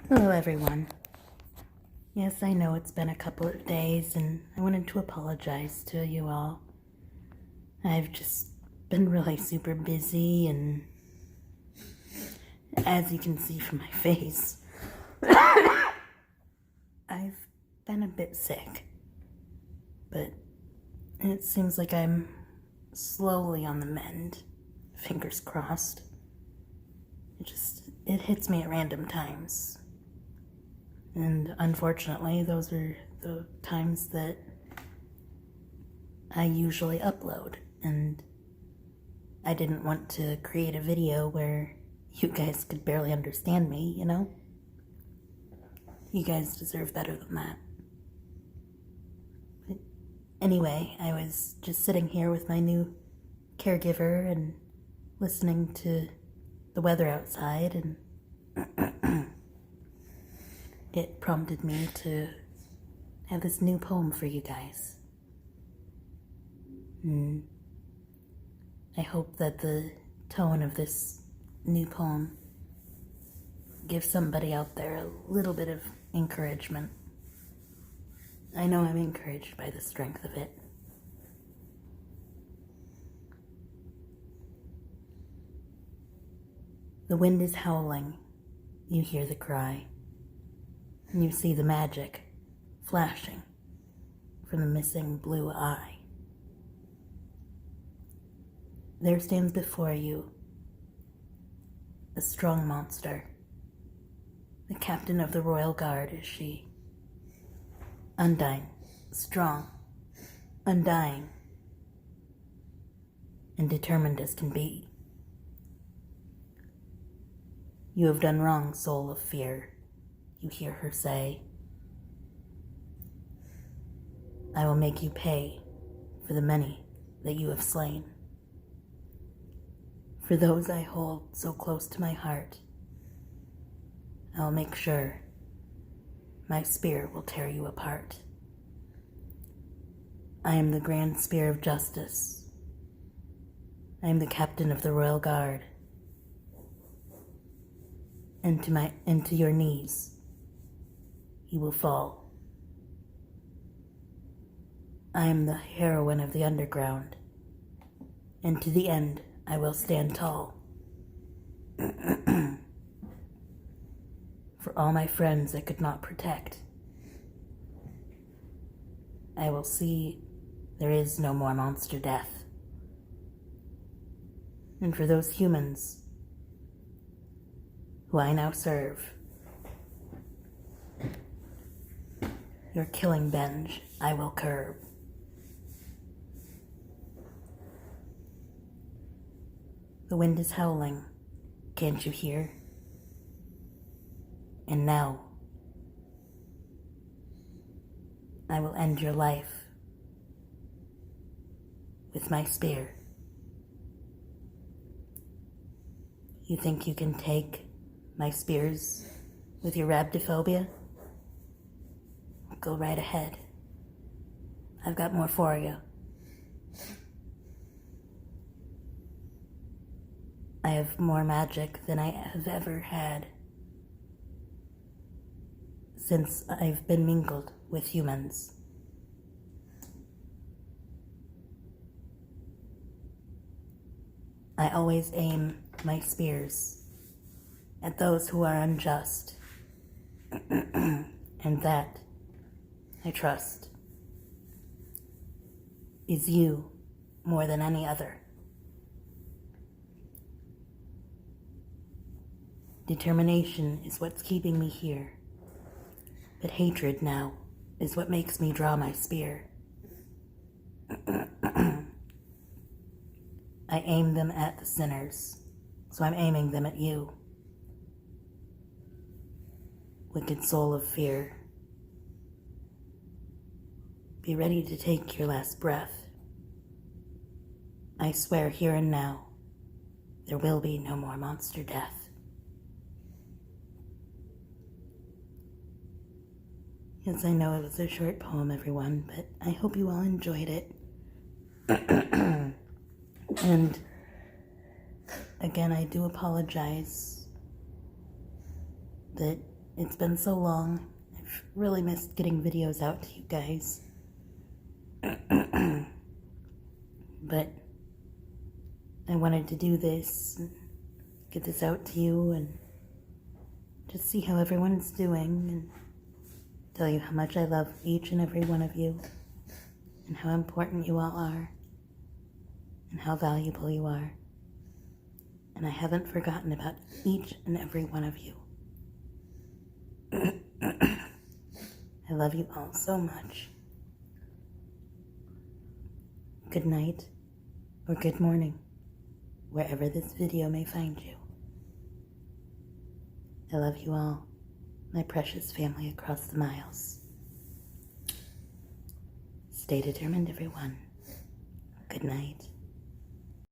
Hello, everyone. Yes, I know it's been a couple of days, and I wanted to apologize to you all. I've just been really super busy, and as you can see from my face, I've been a bit sick. But it seems like I'm slowly on the mend. Fingers crossed. It hits me at random times. And unfortunately, those are the times that I usually upload. And I didn't want to create a video where you guys could barely understand me, you know? You guys deserve better than that. But anyway, I was just sitting here with my new caregiver and listening to the weather outside, and it prompted me to have this new poem for you guys. I hope that the tone of this new poem gives somebody out there a little bit of encouragement. I know I'm encouraged by the strength of it. The wind is howling, you hear the cry, and you see the magic flashing from the missing blue eye. There stands before you a strong monster, the captain of the royal guard is she, undying, strong, undying, and determined as can be. You have done wrong, soul of fear, you hear her say. I will make you pay for the many that you have slain. For those I hold so close to my heart, I will make sure my spear will tear you apart. I am the grand spear of justice. I am the captain of the royal guard. And to your knees, you will fall. I am the heroine of the underground, and to the end I will stand tall. For all my friends I could not protect, I will see there is no more monster death. And for those humans who I now serve, your killing binge I will curb. The wind is howling, can't you hear? And now, I will end your life with my spear. You think you can take my spears with your rhabdophobia? Go right ahead. I've got more for you. I have more magic than I have ever had since I've been mingled with humans. I always aim my spears at those who are unjust, and that, I trust, is you more than any other. Determination is what's keeping me here, but hatred now is what makes me draw my spear. I aim them at the sinners, so I'm aiming them at you. Wicked soul of fear, be ready to take your last breath. I swear here and now, there will be no more monster death. Yes, I know it was a short poem, everyone, but I hope you all enjoyed it. And again, I do apologize that It's been so long. I've really missed getting videos out to you guys. But I wanted to do this, and get this out to you, and just see how everyone's doing, and tell you how much I love each and every one of you, and how important you all are, and how valuable you are. And I haven't forgotten about each and every one of you. I love you all so much. Good night, or good morning, wherever this video may find you. I love you all, my precious family across the miles. Stay determined, everyone. Good night.